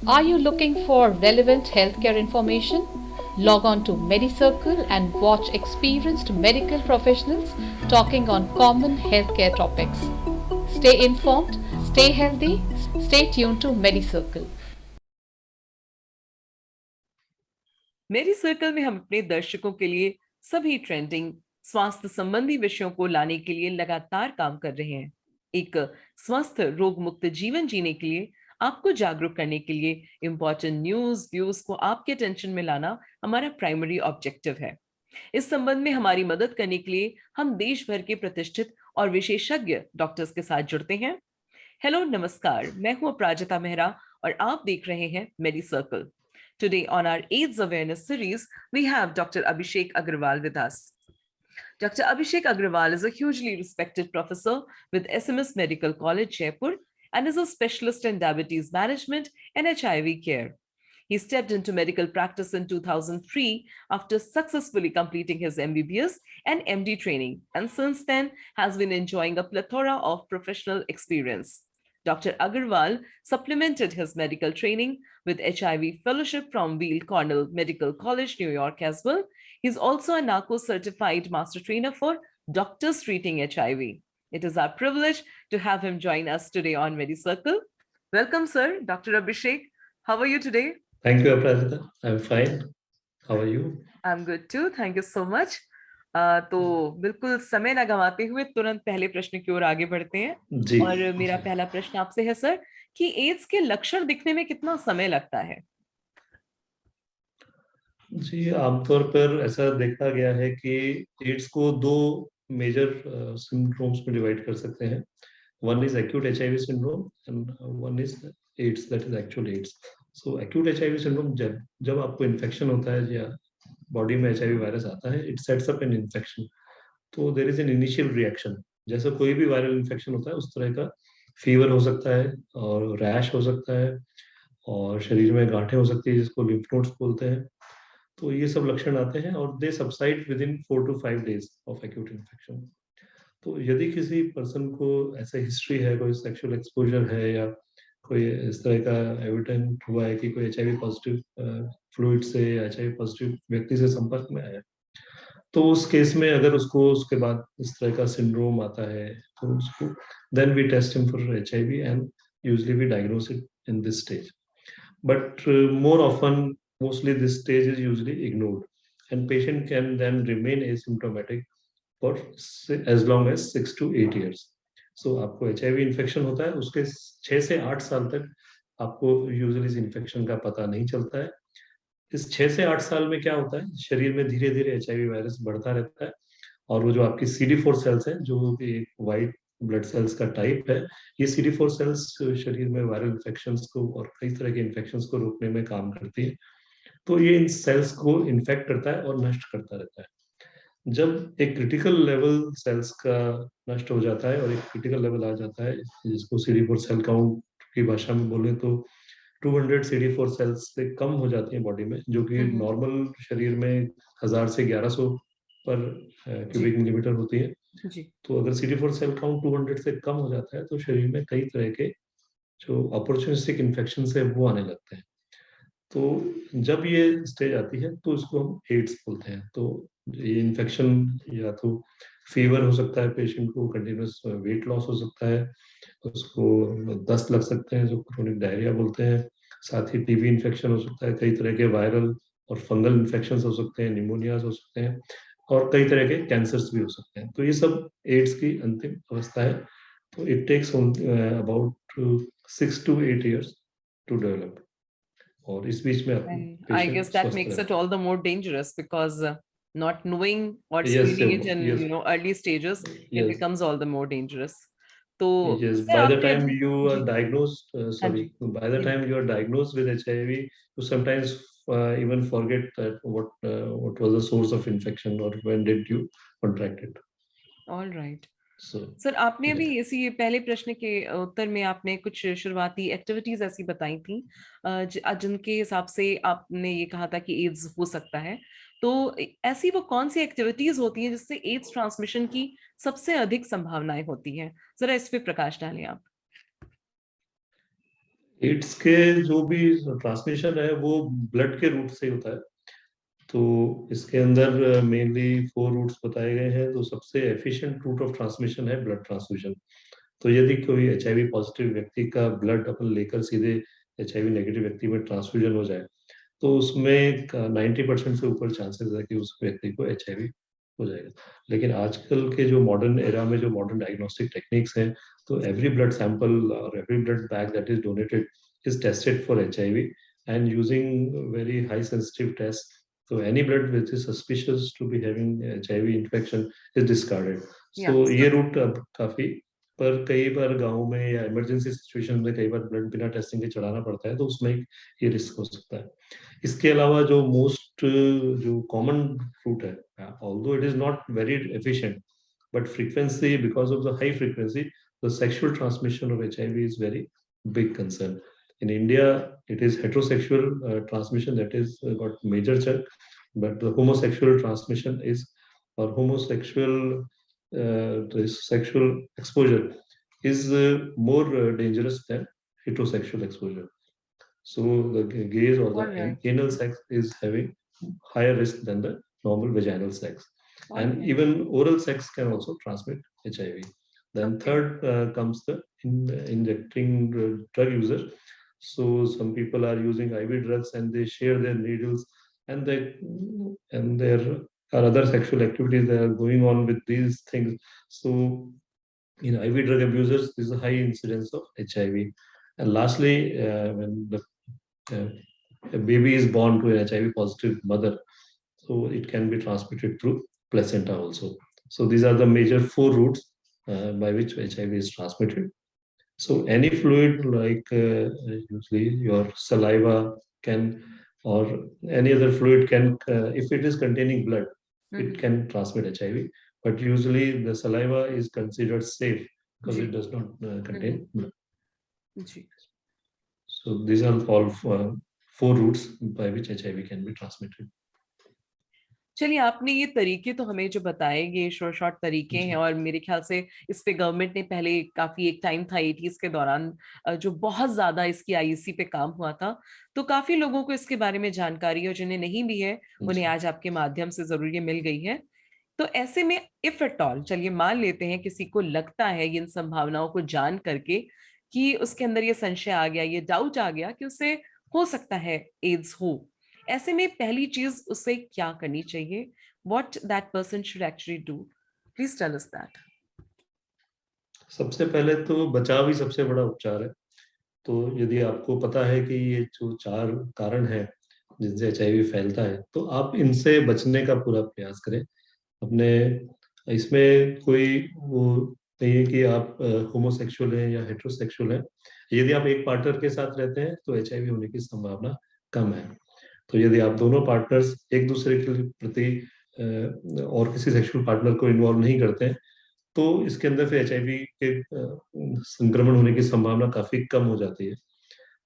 Are you looking for relevant healthcare information? Log on to MediCircle and watch experienced medical professionals talking on common healthcare topics. Stay informed, stay healthy, stay tuned to MediCircle. मेरी circle में हम अपने दर्शकों के लिए सभी trending स्वास्थ्य संबंधी विषयों को लाने के लिए लगातार काम कर रहे हैं। एक स्वस्थ रोग मुक्त जीवन जीने के लिए आपको जागरूक करने के लिए इंपॉर्टेंट न्यूज व्यूज को आपके अटेंशन में लाना हमारा प्राइमरी ऑब्जेक्टिव है। इस संबंध में हमारी मदद करने के लिए हम देश भर के प्रतिष्ठित और विशेषज्ञ डॉक्टर्स के साथ जुड़ते हैं। हेलो नमस्कार, मैं हूं अपराजिता मेहरा और आप देख रहे हैं मेडी circle. Today on our AIDS awareness series, we have Dr. Abhishek Agrawal with us. Dr. Abhishek Agrawal is a hugely respected professor with SMS Medical College, Jaipur, and is a specialist in diabetes management and HIV care. He stepped into medical practice in 2003 after successfully completing his MBBS and MD training, and since then has been enjoying a plethora of professional experience. Dr. Agarwal supplemented his medical training with HIV fellowship from Weill Cornell Medical College, New York as well. He's also a NARCO certified master trainer for doctors treating HIV. It is our privilege to have him join us today on MediCircle. Welcome, sir, Dr. Abhishek. How are you today? Thank you, Aparajita. I'm fine. How are you? I'm good too. Thank you so much. तो बिल्कुल समय न गंवाते हुए तुरंत पहले प्रश्न की ओर आगे बढ़ते हैं। जी, और मेरा पहला प्रश्न आपसे है सर कि एड्स के लक्षण दिखने में कितना समय लगता है? जी, आमतौर पर ऐसा देखा गया है कि एड्स को दो मेजर सिंड्रोम्स में डिवाइड कर सकते हैं। One is acute HIV syndrome and one is AIDS, that is actual AIDS. So acute HIV syndrome जब आपको इन्फेक्शन होता है या बॉडी में एचआईवी वायरस आता है, it sets up an infection. तो there is an initial reaction, जैसे कोई भी वायरल इन्फेक्शन होता है उस तरह का फीवर हो सकता है और रैश हो सकता है और शरीर में गांठें हो सकती है जिसको लिम्फ नोड्स बोलते हैं। तो ये सब लक्षण आते हैं और they subside within 4 to 5 days of acute infection. तो यदि किसी पर्सन को ऐसे हिस्ट्री है, कोई सेक्सुअल एक्सपोजर है या कोई इस तरह का एविडेंट हुआ है कि कोई एचआईवी पॉजिटिव फ्लूइड से या एचआईवी पॉजिटिव व्यक्ति से संपर्क में आया, तो उस केस में अगर उसको उसके बाद इस तरह का सिंड्रोम आता है तो उसको then we test him for HIV and usually we diagnose it in this stage. But more often, mostly this stage is usually ignored, and patient can then remain asymptomatic for as long as 6 to 8 years. So आपको HIV infection होता है, उसके 6 से 8 साल तक आपको usually इस infection का पता नहीं चलता है। इस 6 से 8 साल में क्या होता है, शरीर में धीरे धीरे HIV वायरस बढ़ता रहता है और वो जो आपकी CD4 सेल्स हैं, जो एक वाइट ब्लड सेल्स का टाइप है, ये CD4 सेल्स शरीर में वायरल इन्फेक्शंस को और कई तरह के इन्फेक्शंस को रोकने में काम करती है। तो ये इन सेल्स को इन्फेक्ट करता है और नष्ट करता रहता है। जब एक क्रिटिकल लेवल सेल्स का नष्ट हो जाता है और एक क्रिटिकल लेवल आ जाता है, जिसको CD4 सेल काउंट की भाषा में बोले तो 200 CD4 सेल्स से कम हो जाती है बॉडी में, जो कि नॉर्मल शरीर में 1000 से 1100 पर क्यूबिक मिलीमीटर होती है। जी। तो अगर CD4 सेल काउंट 200 से कम हो जाता है तो शरीर में कई तरह के जो अपॉर्चुनिस्टिक इन्फेक्शन है वो आने लगते हैं। तो जब ये स्टेज आती है तो इसको हम एड्स बोलते हैं। तो ये इन्फेक्शन या तो फीवर हो सकता है, पेशेंट को कंटिन्यूस वेट लॉस हो सकता है, उसको दस्त लग सकते हैं जो क्रोनिक डायरिया बोलते हैं, साथ ही टीबी इन्फेक्शन हो सकता है, कई तरह के वायरल और फंगल इन्फेक्शन हो सकते हैं, निमोनियाज हो सकते हैं और कई तरह के कैंसर्स भी हो सकते हैं। तो ये सब एड्स की अंतिम अवस्था है। तो it takes about 6 to 8 years to develop. और इस बीच में I guess that makes it all the more dangerous because not knowing or screening it in early stages, it becomes all the more dangerous. तो yes, by the time you are diagnosed, by the time you are diagnosed with HIV, you sometimes even forget that what was the source of infection or when did you contract it. All right. Sir आपने अभी इसी पहले प्रश्न के उत्तर में आपने कुछ शुरुआती एक्टिविटीज ऐसी बताई थी जिनके हिसाब से आपने ये कहा था कि एड्स हो सकता है। तो ऐसी वो कौन सी एक्टिविटीज होती हैं जिससे एड्स ट्रांसमिशन की सबसे अधिक संभावनाएं होती हैं? जरा इस पे प्रकाश डालें आप। एड्स के जो भी ट्रांसमिशन है वो ब्लड के रूट से होता है। तो इसके अंदर मेनली 4 रूट्स बताए गए हैं। तो सबसे एफिशिएंट रूट ऑफ ट्रांसमिशन है ब्लड ट्रांसफ्यूजन। तो यदि कोई एचआईवी पॉजिटिव व्यक्ति का ब्लड अपन लेकर सीधे एचआईवी नेगेटिव व्यक्ति में ट्रांसफ्यूजन हो जाए, तो उसमें 90% से ऊपर चांसेस है कि उस व्यक्ति को एचआईवी हो जाएगा। लेकिन आजकल के जो मॉडर्न एरा में जो मॉडर्न डायग्नोस्टिक टेक्निक्स हैं, तो एवरी ब्लड सैंपल और every blood bag that is donated is tested for HIV and using very high sensitive test. So any blood which is suspicious to be having HIV infection is discarded. So Yeah, ये so root अब काफी, पर कई बार गांव में या emergency situation में कई बार ब्लड बिना टेस्टिंग के चढ़ाना पड़ता है, तो उसमें ये रिस्क हो सकता है। इसके अलावा जो मोस्ट जो कॉमन रूट है, although it is not very efficient, but frequency, because of the high frequency, the sexual transmission of HIV is very big concern. In India, it is heterosexual transmission that is got major chunk, but the homosexual transmission is, or homosexual sexual exposure is more dangerous than heterosexual exposure. So the gays or all the right, anal sex is having higher risk than the normal vaginal sex. all And right. even oral sex can also transmit HIV. Then Okay. third comes the injecting drug user. So some people are using IV drugs and they share their needles, and there are other sexual activities that are going on with these things. So in IV drug abusers, there is a high incidence of HIV. And lastly, when uh, a baby is born to an HIV positive mother, so it can be transmitted through placenta also. So these are the major 4 routes by which HIV is transmitted. So any fluid like usually your saliva can, or any other fluid can, if it is containing blood, it Mhm. can transmit HIV. But usually the saliva is considered safe because जी, it does not contain blood. जी। So these are all 4 routes by which HIV can be transmitted. चलिए, आपने ये तरीके तो हमें जो बताए, ये शॉर्ट शॉर्ट तरीके हैं, और मेरे ख्याल से इस पे गवर्नमेंट ने पहले काफी एक टाइम था 80s के दौरान जो बहुत ज्यादा इसकी आईईसी पे काम हुआ था, तो काफी लोगों को इसके बारे में जानकारी है, और जिन्हें नहीं भी है उन्हें आज आपके माध्यम से जरूर ये मिल गई है। तो ऐसे में इफ एट ऑल, चलिए मान लेते हैं किसी को लगता है इन संभावनाओं को जान करके कि उसके अंदर ये संशय आ गया, ये डाउट आ गया कि उसे हो सकता है एड्स हो, ऐसे में पहली चीज उसे क्या करनी चाहिए? What that person should actually do? Please tell us that. सबसे पहले तो बचाव ही सबसे बड़ा उपचार है। तो यदि आपको पता है कि ये जो 4 कारण हैं जिनसे एचआईवी फैलता है, तो आप इनसे बचने का पूरा प्रयास करें। अपने इसमें कोई वो नहीं है कि आप होमोसेक्सुअल हैं या हेटेरोसेक्सुअल हैं। यदि आप एक पार्टनर के साथ रहते हैं तो एचआईवी होने की संभावना कम है। तो यदि आप दोनों पार्टनर्स एक दूसरे के प्रति और किसी सेक्सुअल पार्टनर को इन्वॉल्व नहीं करते हैं, तो इसके अंदर फिर एचआईवी के संक्रमण होने की संभावना काफी कम हो जाती है।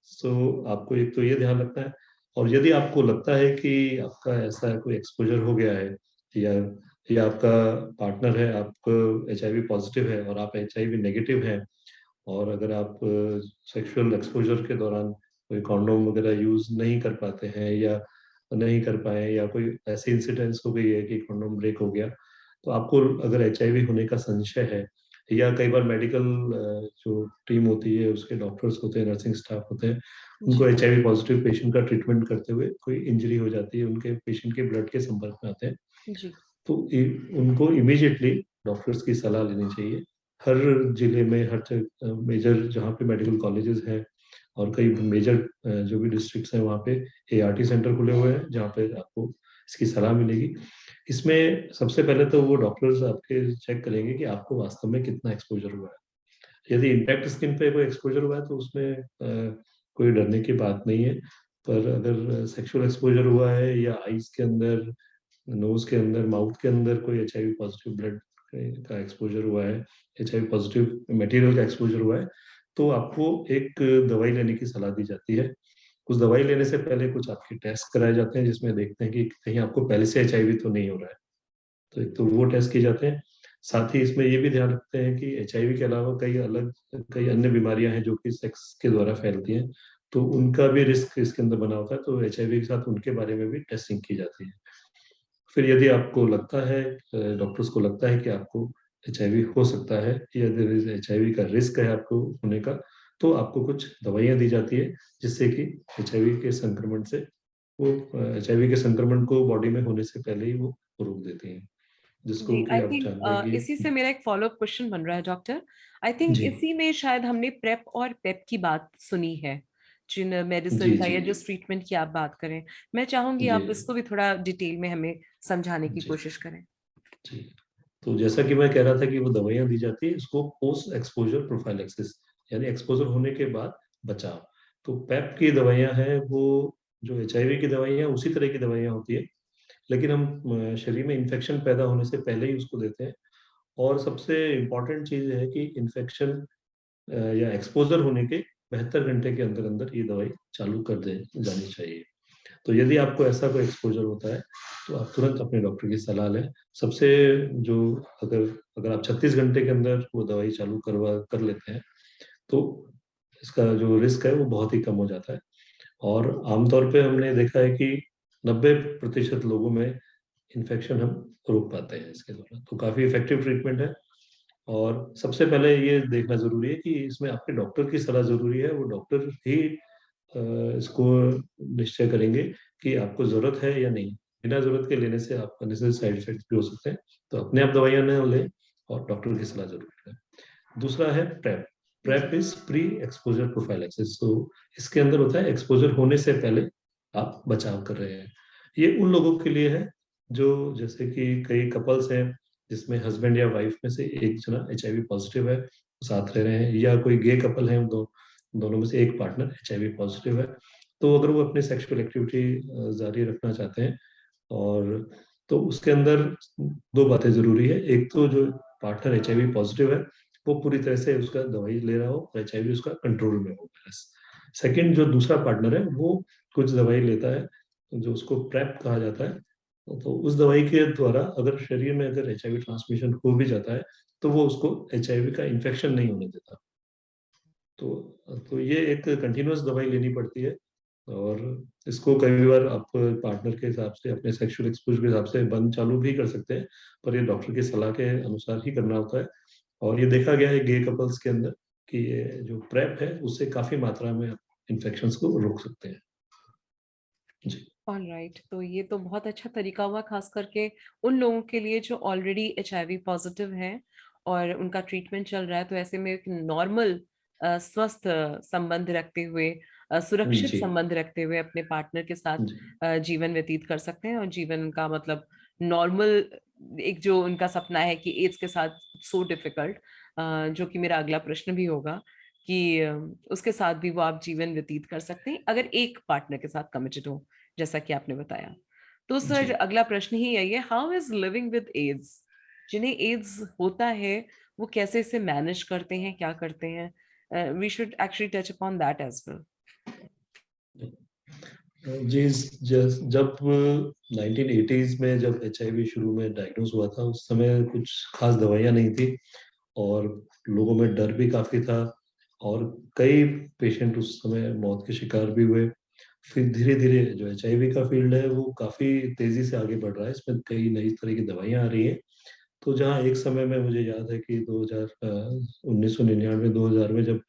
सो आपको एक तो ये ध्यान रखना है। और यदि आपको लगता है कि आपका ऐसा कोई एक्सपोजर हो गया है, या आपका पार्टनर है, आपको एचआईवी पॉजिटिव है और आप एचआईवी नेगेटिव हैं, और अगर आप सेक्सुअल एक्सपोजर के दौरान कोई कॉन्डोम वगैरह यूज नहीं कर पाते हैं या नहीं कर पाए, या कोई ऐसी इंसिडेंस हो गई है कि कॉन्डोम ब्रेक हो गया, तो आपको अगर एचआईवी होने का संशय है, या कई बार मेडिकल जो टीम होती है उसके डॉक्टर्स होते हैं, नर्सिंग स्टाफ होते हैं, उनको एचआईवी पॉजिटिव पेशेंट का ट्रीटमेंट करते हुए कोई इंजरी हो जाती है, उनके पेशेंट के ब्लड के संपर्क में आते हैं, जी, तो उनको इमीडिएटली डॉक्टर्स की सलाह लेनी चाहिए। हर जिले में, हर मेजर जहाँ पे मेडिकल कॉलेजेस हैं और कई मेजर जो भी डिस्ट्रिक्ट्स हैं, वहाँ पे एआरटी सेंटर खुले हुए हैं जहाँ पे आपको इसकी सलाह मिलेगी। इसमें सबसे पहले तो वो डॉक्टर्स आपके चेक करेंगे कि आपको वास्तव में कितना एक्सपोजर हुआ है। यदि इंटैक्ट स्किन पे कोई एक्सपोजर हुआ है तो उसमें कोई डरने की बात नहीं है। पर अगर सेक्सुअल एक्सपोजर हुआ है, या आईज के अंदर, नोज के अंदर, माउथ के अंदर कोई एचआईवी पॉजिटिव ब्लड का एक्सपोजर हुआ है, एचआईवी पॉजिटिव मटेरियल का एक्सपोजर हुआ है, तो आपको एक दवाई लेने की सलाह दी जाती है। उस दवाई लेने से पहले कुछ आपके टेस्ट कराए जाते हैं जिसमें देखते हैं कि कहीं आपको पहले से एचआईवी तो नहीं हो रहा है। तो एक तो वो टेस्ट किए जाते हैं। साथ ही इसमें ये भी ध्यान रखते हैं कि एचआईवी के अलावा कई अन्य बीमारियां हैं जो कि सेक्स के द्वारा फैलती हैं, तो उनका भी रिस्क इसके अंदर बना होता है, तो एचआईवी के साथ उनके बारे में भी टेस्टिंग की जाती है। फिर यदि आपको लगता है, डॉक्टर्स को लगता है कि आपको एचआईवी हो सकता है या एचआईवी का रिस्क है आपको होने का, तो आपको कुछ दवाइयां दी जाती है जिससे कि एचआईवी के संक्रमण से वो एचआईवी के संक्रमण को बॉडी में होने से पहले ही वो रोक देती हैं, जिसको जी, कि आई आप जानते हैं थिंक कि इसी से मेरा एक फॉलोअप क्वेश्चन बन रहा है डॉक्टर। आई थिंक जी इसी में शायद हमने प्रेप और पेप की बात सुनी है, जिन मेडिसिन जी का जी या जिस ट्रीटमेंट की आप बात करें। मैं चाहूंगी जी आप इसको भी थोड़ा डिटेल में हमें समझाने की जी कोशिश करें। जी। तो जैसा कि मैं कह रहा था कि वो दवाइयां दी जाती है, इसको पोस्ट एक्सपोजर प्रोफाइलैक्सिस, यानी एक्सपोजर होने के बाद बचाव। तो पैप की दवाइयां हैं वो, जो एचआईवी की दवाइयां उसी तरह की दवाइयां होती है, लेकिन हम शरीर में इन्फेक्शन पैदा होने से पहले ही उसको देते हैं। और सबसे इम्पोर्टेंट चीज है कि इन्फेक्शन या एक्सपोजर होने के 72 घंटे के अंदर अंदर ये दवाई चालू कर दे जानी चाहिए। तो यदि आपको ऐसा कोई एक्सपोजर होता है तो आप तुरंत अपने डॉक्टर की सलाह लें। सबसे जो अगर अगर आप 36 घंटे के अंदर वो दवाई चालू करवा कर लेते हैं तो इसका जो रिस्क है वो बहुत ही कम हो जाता है। और आमतौर पे हमने देखा है कि 90% लोगों में इन्फेक्शन हम रोक पाते हैं इसके द्वारा, तो काफ़ी इफेक्टिव ट्रीटमेंट है। और सबसे पहले ये देखना ज़रूरी है कि इसमें आपके डॉक्टर की सलाह ज़रूरी है, वो डॉक्टर ही इसको निश्चय करेंगे कि आपको ज़रूरत है या नहीं। बिना ज़रूरत के लेने से आपको अननेसेसरी साइड इफ़ेक्ट्स भी हो सकते हैं, तो अपने आप दवाइयाँ ना लें और डॉक्टर की सलाह ज़रूर लें। दूसरा है प्रेप। जी। Prep is pre exposure prophylaxis. तो इसके अंदर होता है एक्सपोज़र होने से पहले आप बचाव कर रहे हैं। ये उन लोगों के लिए है जो, जैसे कि कई कपल्स हैं जिसमें हस्बैंड या वाइफ में से एक जना एचआईवी पॉजिटिव है, साथ रह रहे हैं, या कोई गे कपल है, दोनों में से एक पार्टनर एचआईवी पॉजिटिव है, तो अगर वो अपनी सेक्सुअल एक्टिविटी जारी रखना चाहते हैं, और तो उसके अंदर दो बातें जरूरी है। एक तो जो पार्टनर एचआईवी पॉजिटिव है वो पूरी तरह से उसका दवाई ले रहा हो और एचआईवी उसका कंट्रोल में हो। सेकंड, जो दूसरा पार्टनर है वो कुछ दवाई लेता है जो उसको प्रेप कहा जाता है, तो उस दवाई के द्वारा अगर शरीर में अगर एचआईवी ट्रांसमिशन हो भी जाता है तो वो उसको एचआईवी का इन्फेक्शन नहीं होने देता। तो तो ये एक कंटिन्यूअस दवाई लेनी पड़ती है। और इसको कई बार आप पार्टनर के हिसाब से, अपने सेक्सुअल एक्सपोजर के हिसाब से बंद चालू भी कर सकते हैं, पर ये डॉक्टर की सलाह के अनुसार ही करना होता है। और ये देखा गया है गे कपल्स के अंदर कि ये जो प्रेप है उससे काफी मात्रा में इन्फेक्शंस को रोक सकते हैं। जी ऑलराइट, तो ये तो बहुत अच्छा तरीका हुआ, खास करके उन लोगों के लिए जो ऑलरेडी एचआईवी पॉजिटिव हैं और उनका ट्रीटमेंट चल रहा है। तो ऐसे में एक नॉर्मल स्वस्थ संबंध रखते हुए, सुरक्षित जी संबंध रखते हुए अपने पार्टनर के साथ जी जीवन व्यतीत कर सकते हैं। और जीवन का मतलब नॉर्मल, एक जो उनका सपना है कि एड्स के साथ सो डिफिकल्ट, जो कि मेरा अगला प्रश्न भी होगा कि उसके साथ भी वो आप जीवन व्यतीत कर सकते हैं अगर एक पार्टनर के साथ कमिटेड हो, जैसा कि आपने बताया। तो जी सर अगला प्रश्न ही यही है, how is living with AIDS? जिन्हें एड्स होता है वो कैसे इसे मैनेज करते हैं, क्या करते हैं? We should actually touch upon that as well. जी। जब 1980s में जब एचआईवी शुरू में डायग्नोज हुआ था, उस समय कुछ खास दवाइयाँ नहीं थी और लोगों में डर भी काफी था, और कई पेशेंट उस समय मौत के शिकार भी हुए। फिर धीरे धीरे जो एचआईवी का फील्ड है वो काफी तेजी से आगे बढ़ रहा है, इसमें कई नई तरह की दवाइयाँ आ रही हैं। तो जहाँ एक समय में मुझे याद है कि 1999-2000 में जब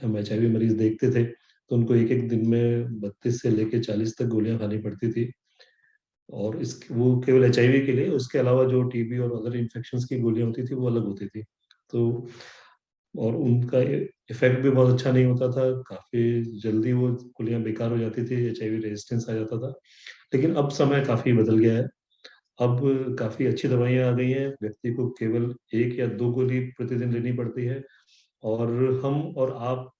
हम एचआईवी मरीज देखते थे तो उनको एक एक दिन में 32 से लेके 40 तक गोलियां खानी पड़ती थी। और इस वो केवल एचआईवी के लिए, उसके अलावा जो टीबी और अदर इन्फेक्शंस की गोलियां होती थी वो अलग होती थी। तो और उनका इफेक्ट भी बहुत अच्छा नहीं होता था, काफी जल्दी वो गोलियां बेकार हो जाती थी, एचआईवी रेजिस्टेंस आ जाता था। लेकिन अब समय काफी बदल गया है। अब काफी अच्छी दवाइयां आ गई हैं, व्यक्ति को केवल एक या दो गोली प्रतिदिन लेनी पड़ती है। और हम और आप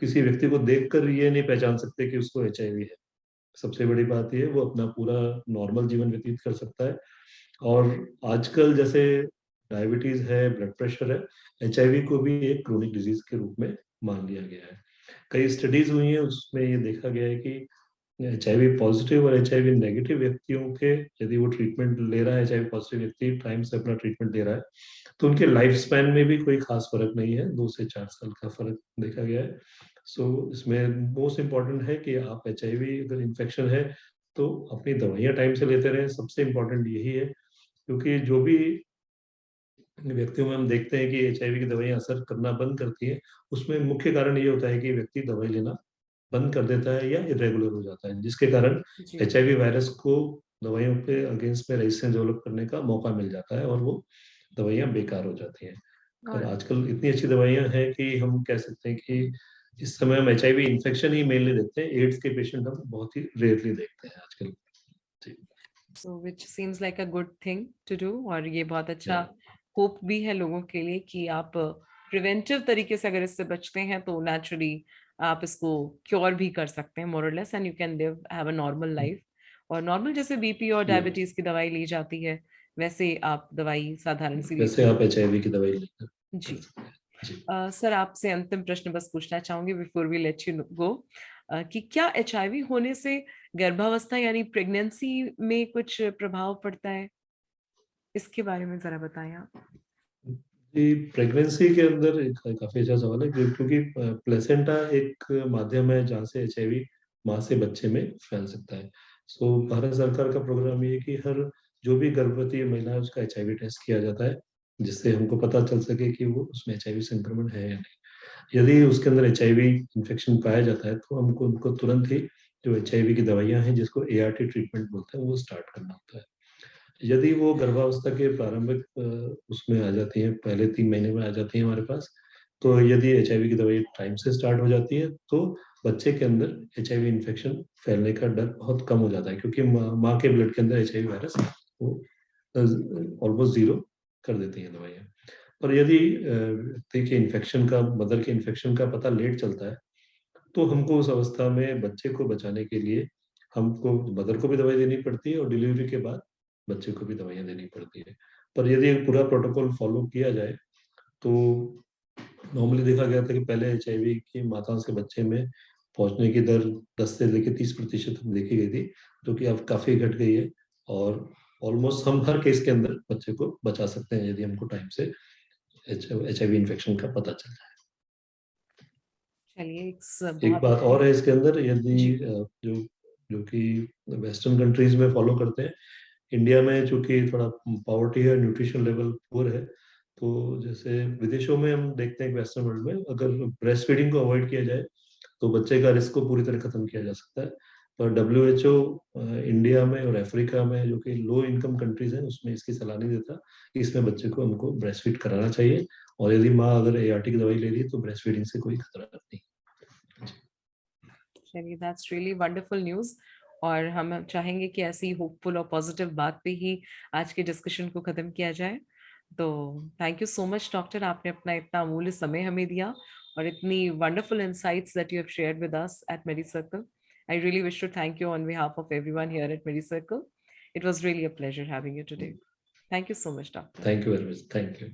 किसी व्यक्ति को देखकर ये नहीं पहचान सकते कि उसको एचआईवी है। सबसे बड़ी बात ये, वो अपना पूरा नॉर्मल जीवन व्यतीत कर सकता है। और आजकल जैसे डायबिटीज है, ब्लड प्रेशर है, एचआईवी को भी एक क्रोनिक डिजीज के रूप में मान लिया गया है। कई स्टडीज हुई हैं, उसमें ये देखा गया है कि HIV पॉजिटिव और HIV नेगेटिव व्यक्तियों के, यदि वो ट्रीटमेंट ले रहा है, HIV पॉजिटिव व्यक्ति टाइम से अपना ट्रीटमेंट ले रहा है, तो उनके लाइफ स्पैन में भी कोई खास फर्क नहीं है, 2 से 4 साल का फर्क देखा गया है। सो इसमें मोस्ट इम्पॉर्टेंट है कि आप HIV अगर इन्फेक्शन है तो अपनी दवाइयाँ टाइम से लेते रहें, सबसे इम्पॉर्टेंट यही है। क्योंकि जो भी व्यक्तियों में हम देखते हैं कि HIV की दवाइयाँ असर करना बंद करती हैं, उसमें मुख्य कारण ये होता है कि व्यक्ति दवाई लेना बंद कर देता है या इरेगुलर हो जाता है, जिसके कारण जी। HIV वायरस को दवाइयों पे अगेंस्ट में रेजिस्टेंस डेवलप करने का मौका मिल जाता है और वो दवाइयाँ बेकार हो जाती हैं। और और आजकल इतनी अच्छी दवाइयाँ हैं कि हम कह सकते हैं कि इस समय हम HIV इन्फेक्शन ही मेनली देखते हैं, एड्स के पेशेंट हम बहुत ही रेयरली देखते हैं आजकल। जी। So which seems like a good thing to do, और ये बहुत अच्छा Yeah. होप भी है लोगों के लिए कि आप प्रिवेंटिव तरीके से अगर इससे बचते हैं तो नेचुरली आप इसको क्योर भी कर सकते हैं मोर और less, and you can live have a normal life. और नॉर्मल जैसे बीपी और Yeah. डायबिटीज की दवाई ली जाती है, वैसे आप दवाई साधारण सी वैसे लीजिए। आप HIV की दवाई लेकर कर जी। सकते हैं। जी। सर, आपसे अंतिम प्रश्न बस पूछना चाहूंगी before we let you go, कि क्या एचआईवी होने से गर्भावस्था यानी प्रेगनेंसी में कुछ प्रभाव पड़ता है? इसके बारे में जरा बताएं आप। जी, प्रेगनेंसी के अंदर एक काफी अच्छा सवाल है, क्योंकि प्लेसेंटा एक माध्यम है जहाँ से HIV माँ से बच्चे में फैल सकता है। सो भारत सरकार का प्रोग्राम ये है कि हर जो भी गर्भवती महिला है उसका HIV टेस्ट किया जाता है, जिससे हमको पता चल सके कि वो उसमें HIV संक्रमण है या नहीं। यदि उसके अंदर HIV इन्फेक्शन पाया जाता है तो हमको उनको तुरंत ही जो HIV की दवाइयाँ हैं, जिसको ART ट्रीटमेंट बोलते हैं, वो स्टार्ट करना होता है। यदि वो गर्भावस्था के प्रारंभिक उसमें आ जाती हैं, पहले 3 महीने में आ जाती हैं हमारे पास, तो यदि HIV की दवाई टाइम से स्टार्ट हो जाती है, तो बच्चे के अंदर HIV इन्फेक्शन फैलने का डर बहुत कम हो जाता है, क्योंकि माँ के ब्लड के अंदर HIV वायरस वो ऑलमोस्ट ज़ीरो कर देती हैं दवाइयाँ। पर यदि व्यक्ति के इन्फेक्शन का, मदर के इन्फेक्शन का पता लेट चलता है, तो हमको उस अवस्था में बच्चे को बचाने के लिए हमको मदर को भी दवाई देनी पड़ती है और डिलीवरी के बाद बच्चे को भी दवाइयाँ देनी पड़ती है। पर यदि पूरा प्रोटोकॉल फॉलो किया जाए, तो नॉर्मली देखा गया था कि पहले HIV की माताओं से बच्चे में पहुँचने की दर 10 से लेके 30% देखी गई थी, जो कि अब काफ़ी घट गई है, और ऑलमोस्ट हम हर केस के अंदर बच्चे को बचा सकते हैं यदि हमको टाइम से HIV इन्फेक्शन का पता चल जाए। चलिए, इट्स एक बहुत बात अच्छी। और है इसके अंदर, यदि जी। जो जो कि वेस्टर्न कंट्रीज में फॉलो करते हैं, इंडिया में चूंकि थोड़ा पॉवर्टी है, न्यूट्रिशन लेवल पुअर है, तो जैसे विदेशों में हम देखते हैं कि वेस्टर्न वर्ल्ड में अगर ब्रेस्ट फीडिंग को अवॉइड किया जाए तो बच्चे का रिस्क को पूरी तरह खत्म किया जा सकता है। पर WHO इंडिया में और अफ्रीका में, जो कि लो इनकम कंट्रीज हैं, उसमें इसकी सलाह नहीं देता कि इसमें बच्चे को हमको ब्रेस्ट फीड कराना चाहिए, और यदि माँ अगर ART की दवाई ले रही है तो ब्रेस्ट फीडिंग से कोई खतरा नहीं। चलिए, दैट्स रियली वंडरफुल न्यूज। और हम चाहेंगे कि ऐसी होपफुल और पॉजिटिव बात पे ही आज के डिस्कशन को खत्म किया जाए। तो thank you so much doctor, आपने अपना इतना अमूल्य समय हमें दिया और इतनी wonderful insights that you have shared with us at Medicircle. I really wish to thank you on behalf of everyone here at Medicircle. It was really a pleasure having you today. Thank you so much doctor. Thank you very much. Thank you.